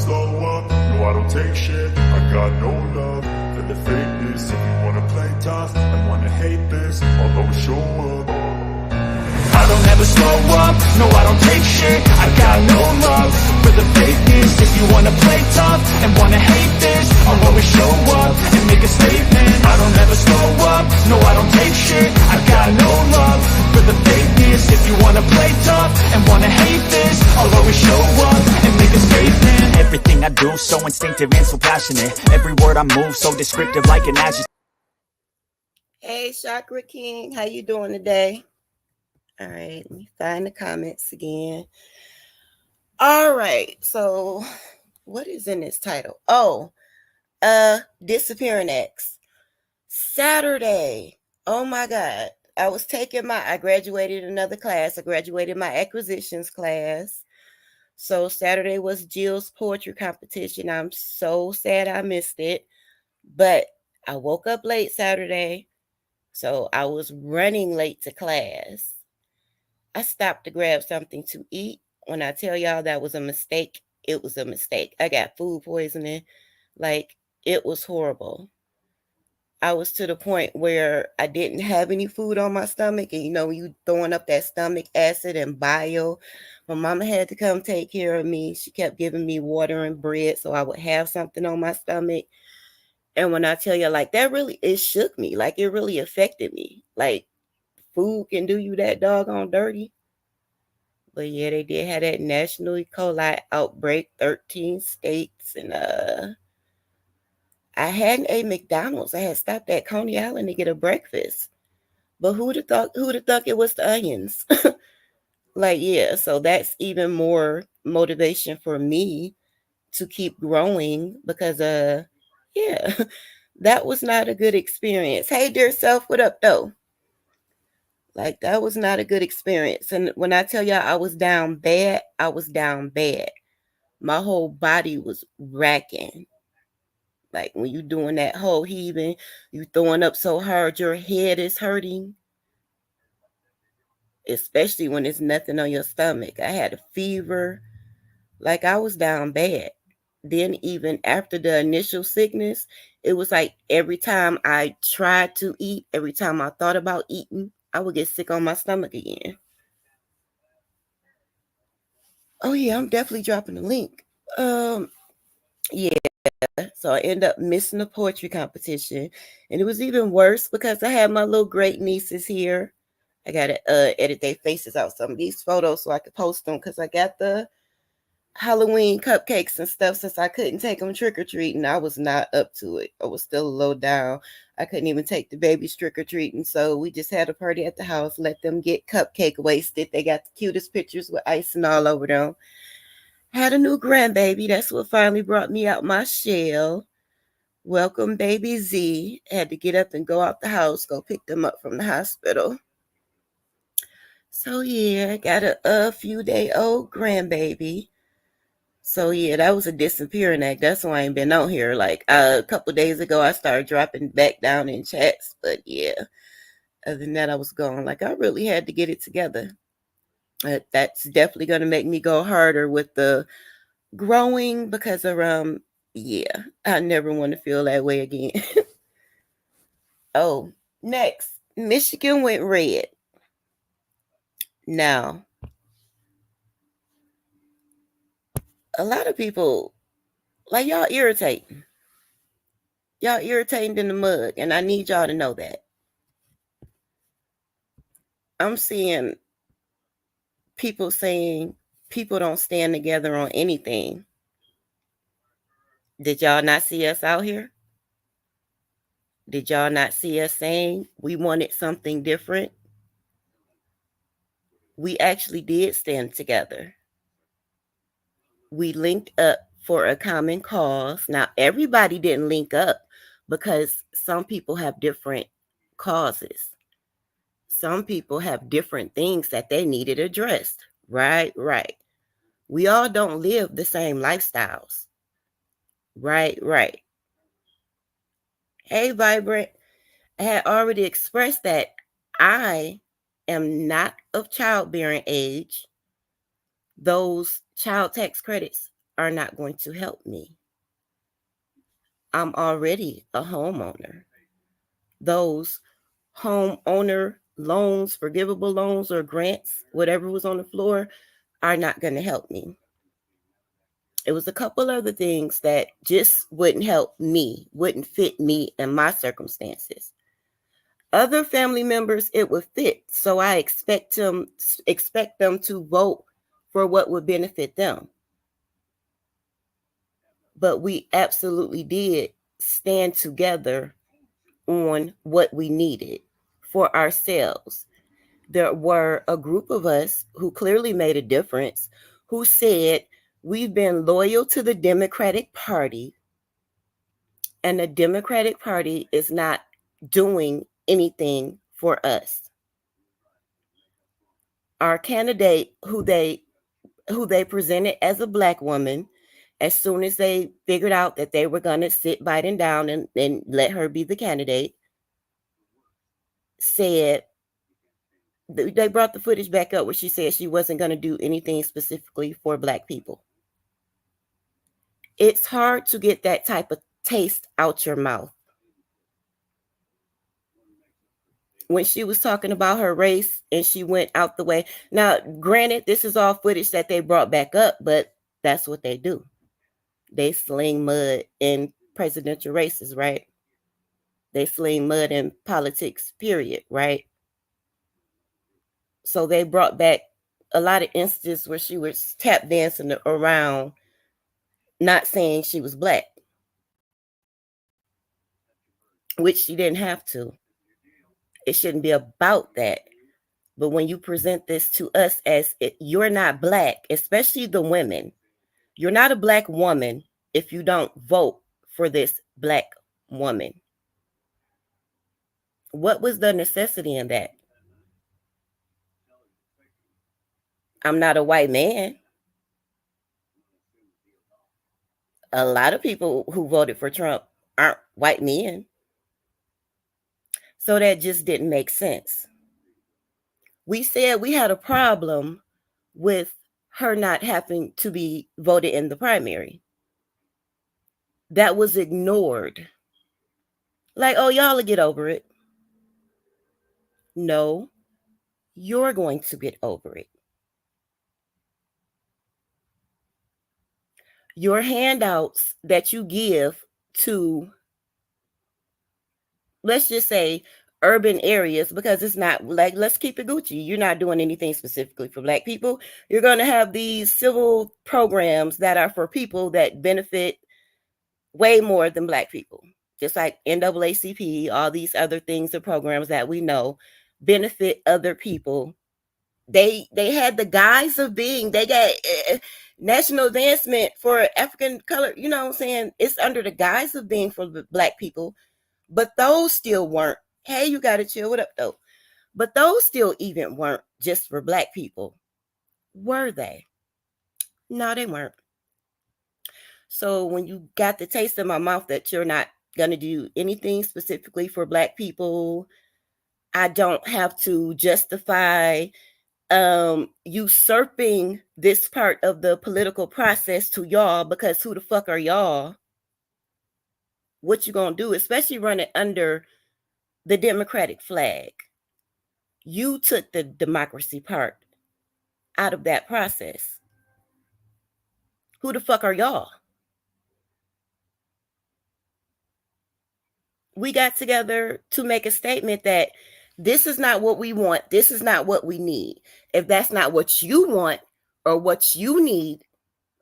slow up, no I don't take shit. I got no love for the fakeness. If you wanna play tough and wanna hate this, I'll always show up. I don't ever slow up, no I don't take shit. I got no love for the fakeness. If you wanna play tough and wanna hate this, I'll always show up and make a statement. I don't ever slow up, no I don't take shit. I got no love for the fakeness. If you wanna play tough and wanna hate this, I'll always show up and make a statement. Everything I do so instinctive and so passionate. Every word I move so descriptive like an adjective. Hey Chakra King, how you doing today? All right, let me find the comments again. All right, so what is in this title? Oh, Disappearing X. Saturday. Oh my God. I graduated another class. I graduated my acquisitions class. So Saturday was Jill's poetry competition. I'm so sad I missed it. But I woke up late Saturday. So I was running late to class. I stopped to grab something to eat. When I tell y'all that was a mistake, it was a mistake. I got food poisoning. Like, it was horrible. I was to the point where I didn't have any food on my stomach. And, you throwing up that stomach acid and bile. My mama had to come take care of me. She kept giving me water and bread so I would have something on my stomach. And when I tell you, like, it shook me. Like, it really affected me. Like, food can do you that doggone dirty. But yeah, they did have that national E. coli outbreak, 13 states. And I hadn't ate McDonald's. I had stopped at Coney Island to get a breakfast. But who'd have thought it was the onions? Like, yeah, so that's even more motivation for me to keep growing because yeah, that was not a good experience. Hey, dear self, what up though? Like, that was not a good experience. And when I tell y'all I was down bad, I was down bad. My whole body was racking. Like, when you doing that whole heaving, you throwing up so hard your head is hurting. Especially when there's nothing on your stomach. I had a fever. Like, I was down bad. Then even after the initial sickness, it was like every time I tried to eat, every time I thought about eating, I would get sick on my stomach again. Oh yeah, I'm definitely dropping the link. Yeah. So I ended up missing the poetry competition. And it was even worse because I had my little great nieces here. I got to edit their faces out some of these photos so I could post them because I got the Halloween cupcakes and stuff. Since I couldn't take them trick-or-treating, I was not up to it. I was still low down. I couldn't even take the babies trick-or-treating. So we just had a party at the house, let them get cupcake wasted. They got the cutest pictures with icing all over them. Had a new grandbaby. That's what finally brought me out my shell. Welcome, baby Z. Had to get up and go out the house, go pick them up from the hospital. So yeah, I got a few-day-old grandbaby. So yeah, that was a disappearing act. That's why I ain't been on here. Like a couple days ago, I started dropping back down in chats. But yeah, other than that, I was gone. Like, I really had to get it together. That's definitely going to make me go harder with the growing because of yeah, I never want to feel that way again. Oh, next, Michigan went red. Now, a lot of people, like, y'all irritating. Y'all irritating in the mud, and I need y'all to know that. I'm seeing people saying people don't stand together on anything. Did y'all not see us out here? Did y'all not see us saying we wanted something different? We actually did stand together. We linked up for a common cause. Now, everybody didn't link up because some people have different causes. Some people have different things that they needed addressed. Right. We all don't live the same lifestyles. Right. Hey, Vibrant. I had already expressed that I am not of childbearing age. Those child tax credits are not going to help me. I'm already a homeowner. Those homeowner loans, forgivable loans or grants, whatever was on the floor, are not going to help me. It was a couple other things that just wouldn't help me, wouldn't fit me and my circumstances. Other family members, it would fit. So I expect them to vote for what would benefit them. But we absolutely did stand together on what we needed for ourselves. There were a group of us who clearly made a difference, who said, we've been loyal to the Democratic Party, and the Democratic Party is not doing anything for us. Our candidate, who they presented as a Black woman, as soon as they figured out that they were going to sit Biden down and let her be the candidate, said, they brought the footage back up where she said she wasn't going to do anything specifically for Black people. It's hard to get that type of taste out your mouth. When she was talking about her race and she went out the way. Now, granted, this is all footage that they brought back up, but that's what they do. They sling mud in presidential races, right? They sling mud in politics, period, right? So they brought back a lot of instances where she was tap dancing around, not saying she was Black, which she didn't have to. It shouldn't be about that. But when you present this to us as you're not Black, especially the women, you're not a Black woman if you don't vote for this Black woman. What was the necessity in that? I'm not a white man. A lot of people who voted for Trump aren't white men. So that just didn't make sense. We said we had a problem with her not having to be voted in the primary. That was ignored. Like, oh, y'all will get over it. No, you're going to get over it. Your handouts that you give to, let's just say, urban areas, because it's not like, let's keep it Gucci. You're not doing anything specifically for Black people. You're going to have these civil programs that are for people that benefit way more than Black people. Just like NAACP, all these other things and programs that we know benefit other people. They had the guise of being, they got national advancement for African color, you know what I'm saying? It's under the guise of being for Black people, but those still weren't. Hey, you got to chill. What up, though? But those still even weren't just for Black people. Were they? No, they weren't. So when you got the taste in my mouth that you're not going to do anything specifically for Black people, I don't have to justify usurping this part of the political process to y'all, because who the fuck are y'all? What you gonna do, especially running under the Democratic flag? You took the democracy part out of that process. Who the fuck are y'all? We got together to make a statement that this is not what we want. This is not what we need. If that's not what you want or what you need,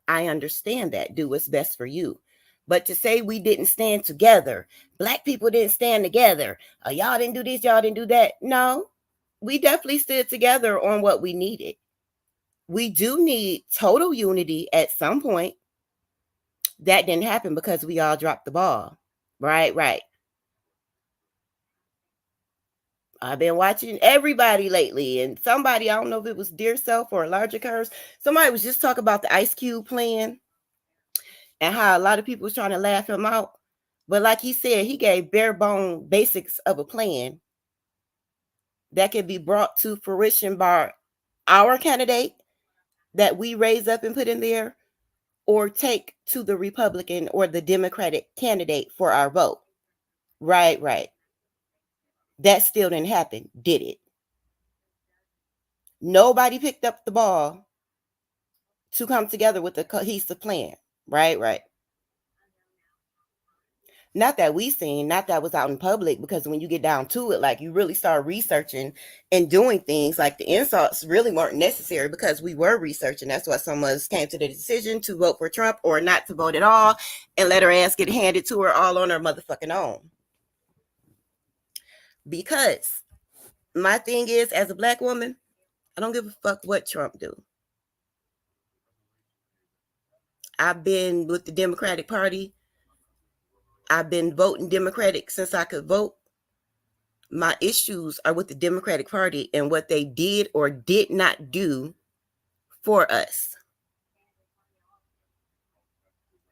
I understand that. Do what's best for you. But to say we didn't stand together, Black people didn't stand together, y'all didn't do this, y'all didn't do that. No, we definitely stood together on what we needed. We do need total unity at some point. That didn't happen because we all dropped the ball. Right. I've been watching everybody lately, and somebody, I don't know if it was Dear Self or Larger Curves, somebody was just talking about the Ice Cube plan and how a lot of people was trying to laugh him out. But like he said, he gave bare bone basics of a plan that can be brought to fruition by our candidate that we raise up and put in there, or take to the Republican or the Democratic candidate for our vote. Right. That still didn't happen, did it? Nobody picked up the ball to come together with a cohesive plan. Right. Not that we seen, not that was out in public, because when you get down to it, like, you really start researching and doing things, like, the insults really weren't necessary because we were researching. That's why some of us came to the decision to vote for Trump or not to vote at all and let her ass get handed to her all on her motherfucking own. Because my thing is, as a Black woman, I don't give a fuck what Trump do. I've been with the Democratic Party. I've been voting Democratic since I could vote. My issues are with the Democratic Party and what they did or did not do for us.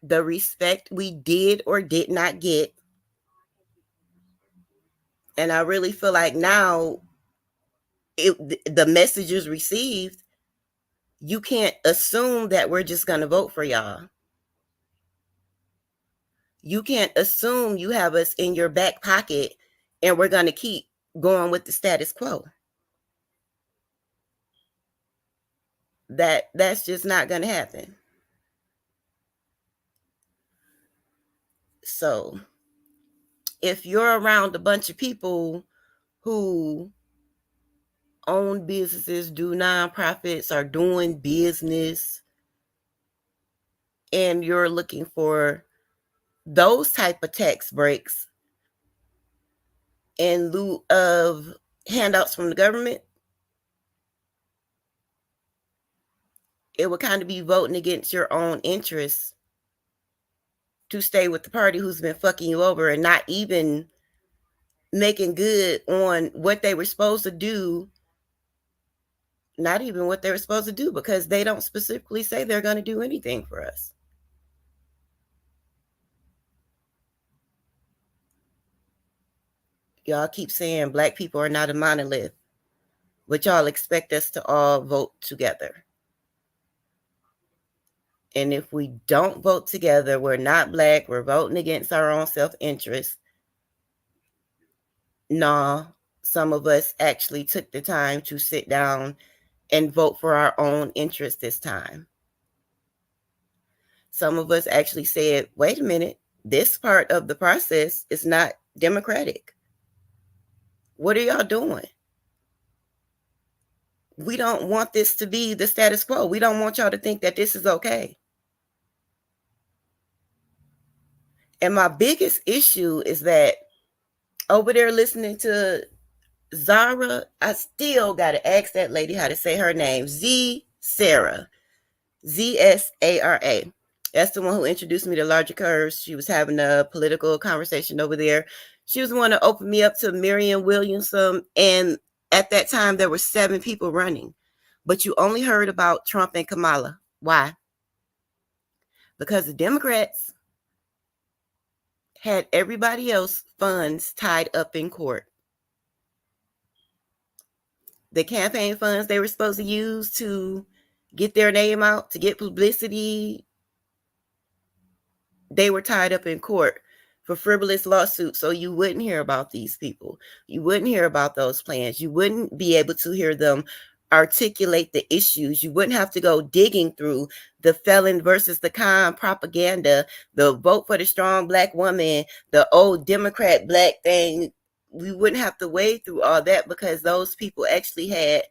The respect we did or did not get. And I really feel like now the messages received, you can't assume that we're just going to vote for y'all. You can't assume you have us in your back pocket and we're going to keep going with the status quo. That's just not going to happen. So if you're around a bunch of people who own businesses, do nonprofits, are doing business, and you're looking for those type of tax breaks in lieu of handouts from the government, it would kind of be voting against your own interests to stay with the party who's been fucking you over and not even making good on what they were supposed to do. Not even what they were supposed to do, because they don't specifically say they're going to do anything for us. Y'all keep saying Black people are not a monolith, but y'all expect us to all vote together. And if we don't vote together, we're not Black, we're voting against our own self-interest. Nah, some of us actually took the time to sit down and vote for our own interest this time. Some of us actually said, wait a minute, this part of the process is not democratic. What are y'all doing? We don't want this to be the status quo. We don't want y'all to think that this is okay. And my biggest issue is that over there listening to Zara, I still got to ask that lady how to say her name. Sarah. Zsara. That's the one who introduced me to Larger Curves. She was having a political conversation over there. She was the one to open me up to Marianne Williamson. And at that time, there were 7 people running. But you only heard about Trump and Kamala. Why? Because the Democrats had everybody else funds tied up in court. The campaign funds they were supposed to use to get their name out, to get publicity, they were tied up in court for frivolous lawsuits. So you wouldn't hear about these people. You wouldn't hear about those plans. You wouldn't be able to hear them articulate the issues. You wouldn't have to go digging through the felon versus the con propaganda, the vote for the strong Black woman, the old Democrat Black thing. We wouldn't have to wade through all that because those people actually had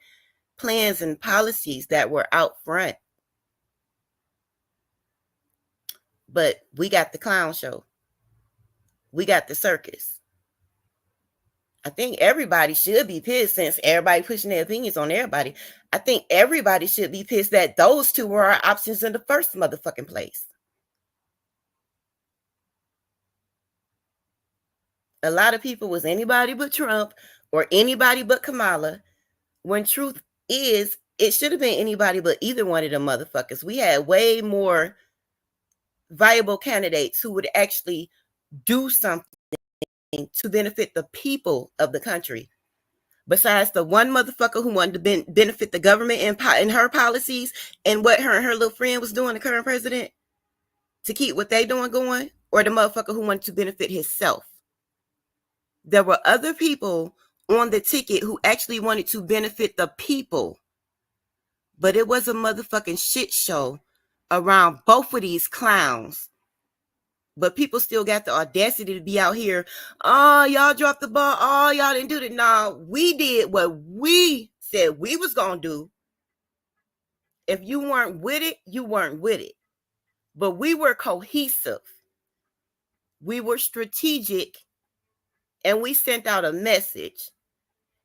plans and policies that were out front. But we got the clown show. We got the circus. I think everybody should be pissed, since everybody pushing their opinions on everybody. I think everybody should be pissed that those two were our options in the first motherfucking place. A lot of people was anybody but Trump or anybody but Kamala, when truth is, it should have been anybody but either one of them motherfuckers. We had way more viable candidates who would actually do something to benefit the people of the country, besides the one motherfucker who wanted to benefit the government and her policies and what her and her little friend was doing, the current president. to keep what they doing going, or the motherfucker who wanted to benefit himself? There were other people on the ticket who actually wanted to benefit the people, but it was a motherfucking shit show around both of these clowns. But people still got the audacity to be out here. Oh, y'all dropped the ball. Oh, y'all didn't do that. No, we did what we said we was gonna do. If you weren't with it, you weren't with it. But we were cohesive. We were strategic, and we sent out a message.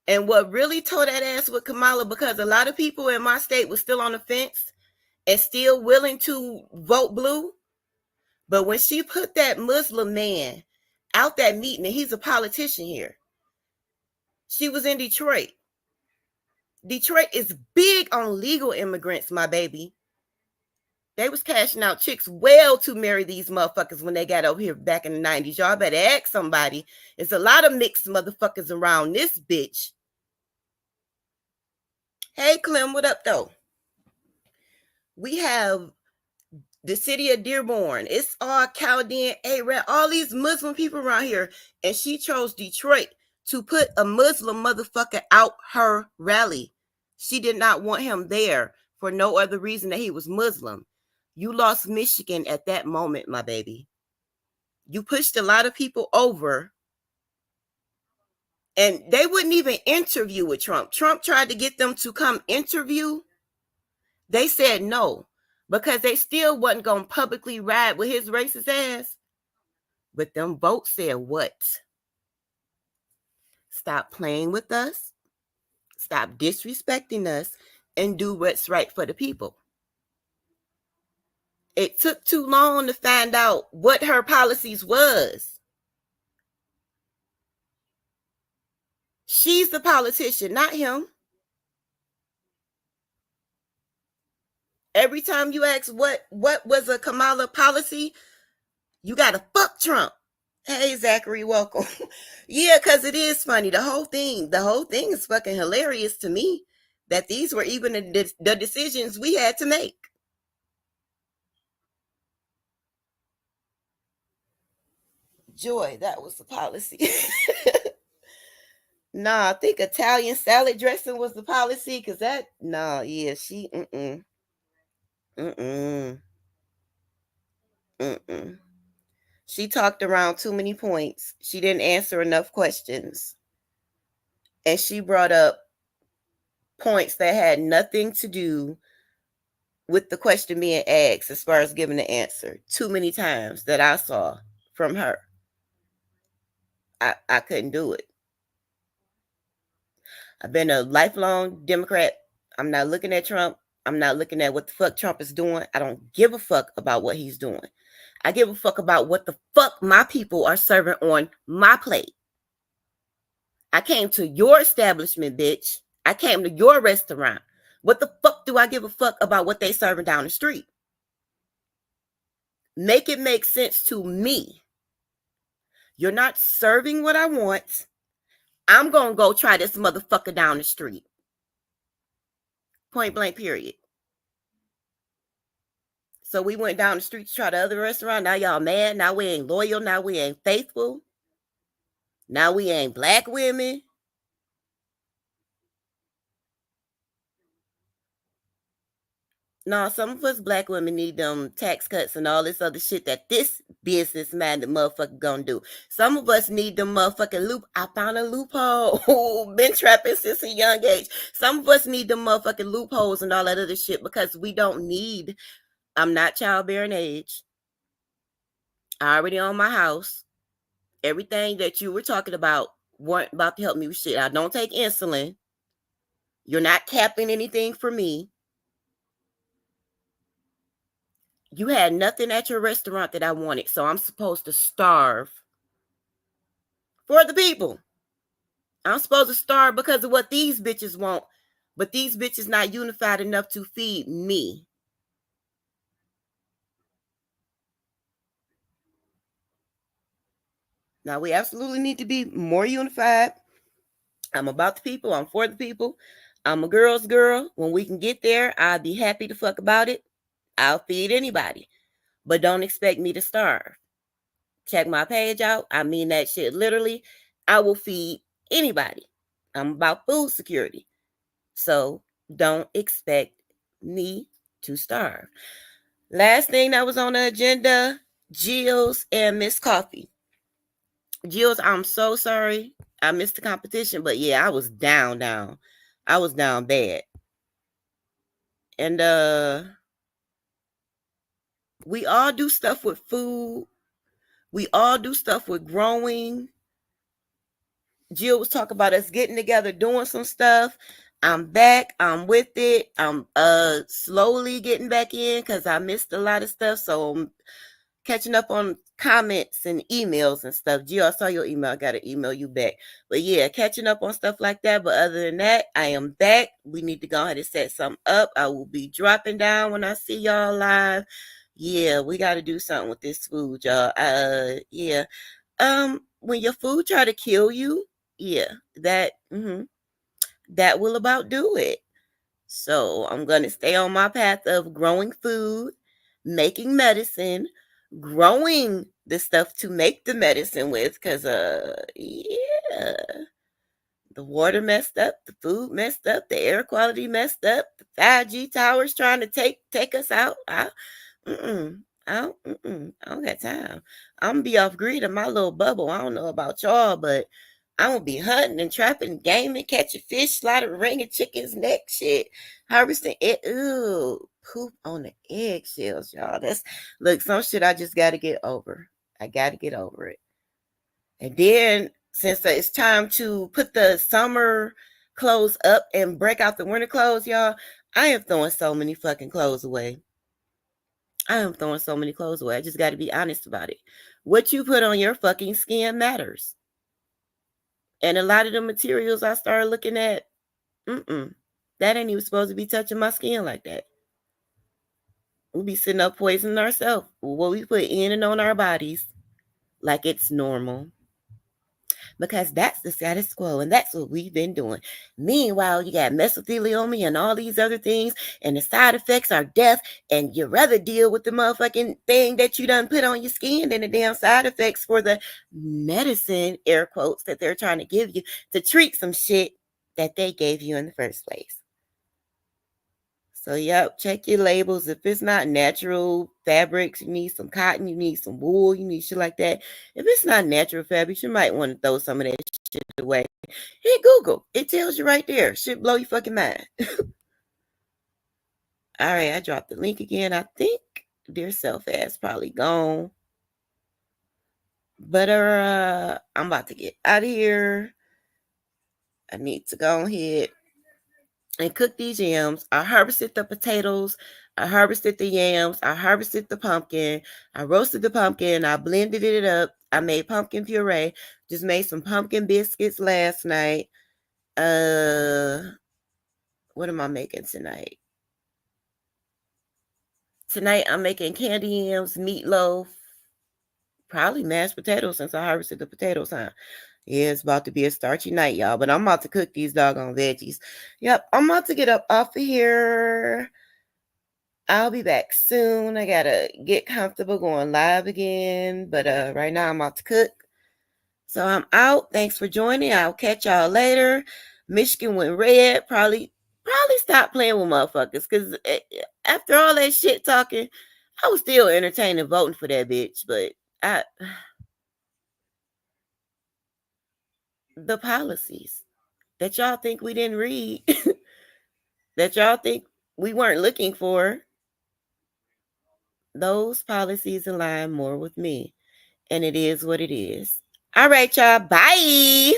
And what really tore that ass with Kamala, because a lot of people in my state were still on the fence and still willing to vote blue. But when she put that Muslim man out that meeting, and he's a politician here, she was in Detroit. Detroit is big on legal immigrants, my baby. They was cashing out chicks well to marry these motherfuckers when they got over here back in the 90s. Y'all better ask somebody. There's a lot of mixed motherfuckers around this bitch. Hey, Clem, what up, though? We have the city of Dearborn. It's all Chaldean, Arab, all these Muslim people around here. And she chose Detroit to put a Muslim motherfucker out her rally. She did not want him there for no other reason that he was Muslim. You lost Michigan at that moment, my baby. You pushed a lot of people over, and they wouldn't even interview with Trump. Trump tried to get them to come interview. They said no, because they still wasn't going to publicly ride with his racist ass. But them votes said what? Stop playing with us, stop disrespecting us, and do what's right for the people. It took too long to find out what her policies was. She's the politician, not him. Every time you ask what was a Kamala policy, you got to fuck Trump. Hey, Zachary, welcome. Yeah, because it is funny. The whole thing is fucking hilarious to me, that these were even the decisions we had to make. Joy, that was the policy. Nah, I think Italian salad dressing was the policy, because she, She talked around too many points. She didn't answer enough questions. And she brought up points that had nothing to do with the question being asked as far as giving the answer. Too many times that I saw from her. I couldn't do it. I've been a lifelong Democrat. I'm not looking at Trump. I'm not looking at what the fuck Trump is doing. I don't give a fuck about what he's doing. I give a fuck about what the fuck my people are serving on my plate. I came to your establishment, bitch. I came to your restaurant. What the fuck do I give a fuck about what they serving down the street? Make it make sense to me. You're not serving what I want. I'm going to go try this motherfucker down the street. Point blank, period. So we went down the street to try the other restaurant. Now y'all mad. Now we ain't loyal. Now we ain't faithful. Now we ain't black women. No, some of us black women need them tax cuts and all this other shit that this business-minded motherfucker gonna do. Some of us need them motherfucking I found a loophole. Been trapping since a young age. Some of us need them motherfucking loopholes and all that other shit, because we don't need. I'm not childbearing age. I already own my house. Everything that you were talking about weren't about to help me with shit. I don't take insulin. You're not capping anything for me. You had nothing at your restaurant that I wanted, so I'm supposed to starve for the people. I'm supposed to starve because of what these bitches want, but these bitches not unified enough to feed me. Now, we absolutely need to be more unified. I'm about the people. I'm for the people. I'm a girl's girl. When we can get there, I'll be happy to fuck about it. I'll feed anybody. but don't expect me to starve. Check my page out. I mean that shit literally. I will feed anybody. I'm about food security. So don't expect me to starve. Last thing that was on the agenda, Jill's and Miss Coffee. Jill's, I'm so sorry. I missed the competition, but yeah, I was down. I was down bad. And we all do stuff with food. We all do stuff with growing. Jill was talking about us getting together, doing some stuff. I'm back. I'm with it. I'm slowly getting back in because I missed a lot of stuff. So I'm catching up on comments and emails and stuff. Jill, I saw your email. I got to email you back. But yeah, catching up on stuff like that. But other than that, I am back. We need to go ahead and set something up. I will be dropping down when I see y'all live. Yeah, we got to do something with this food, y'all. Yeah. When your food try to kill you, yeah, that will about do it. So I'm gonna stay on my path of growing food, making medicine, growing the stuff to make the medicine with, because yeah, the water messed up, the food messed up, the air quality messed up, the 5G towers trying to take us out. I don't got time. I'm gonna be off grid in my little bubble. I don't know about y'all, but I'm gonna be hunting and trapping, gaming, catching fish, slaughtering, wringing chickens, neck shit, harvesting it. Ooh, poop on the eggshells, y'all. That's look, some shit I just gotta get over. I gotta get over it. And then since it's time to put the summer clothes up and break out the winter clothes, y'all, I am throwing so many fucking clothes away. I am throwing so many clothes away. I just got to be honest about it. What you put on your fucking skin matters. And a lot of the materials I started looking at, that ain't even supposed to be touching my skin like that. We'll be sitting up poisoning ourselves. What we put in and on our bodies like it's normal. Because that's the status quo, and that's what we've been doing. Meanwhile, you got mesothelioma and all these other things, and the side effects are death, and you rather deal with the motherfucking thing that you done put on your skin than the damn side effects for the medicine, air quotes, that they're trying to give you to treat some shit that they gave you in the first place. So, yep, check your labels. If it's not natural fabrics, you need some cotton, you need some wool, you need shit like that. If it's not natural fabrics, you might want to throw some of that shit away. Hit Google. It tells you right there. Shit blow your fucking mind. All right, I dropped the link again. I think Dear Self ass probably gone. But I'm about to get out of here. I need to go ahead and cook these yams. I harvested the potatoes. I harvested the yams. I harvested the pumpkin. I roasted the pumpkin. I blended it up. I made pumpkin puree. Just made some pumpkin biscuits last night. What am I making tonight? Tonight I'm making candy yams, meatloaf, probably mashed potatoes since I harvested the potatoes, huh? Yeah, it's about to be a starchy night, y'all. But I'm about to cook these doggone veggies. Yep, I'm about to get up off of here. I'll be back soon. I gotta get comfortable going live again. But right now I'm about to cook. So I'm out. Thanks for joining. I'll catch y'all later. Michigan went red. Probably stop playing with motherfuckers. Because after all that shit talking, I was still entertaining voting for that bitch. But the policies that y'all think we didn't read, that y'all think we weren't looking for, those policies align more with me. And it is what it is. All right, y'all. Bye.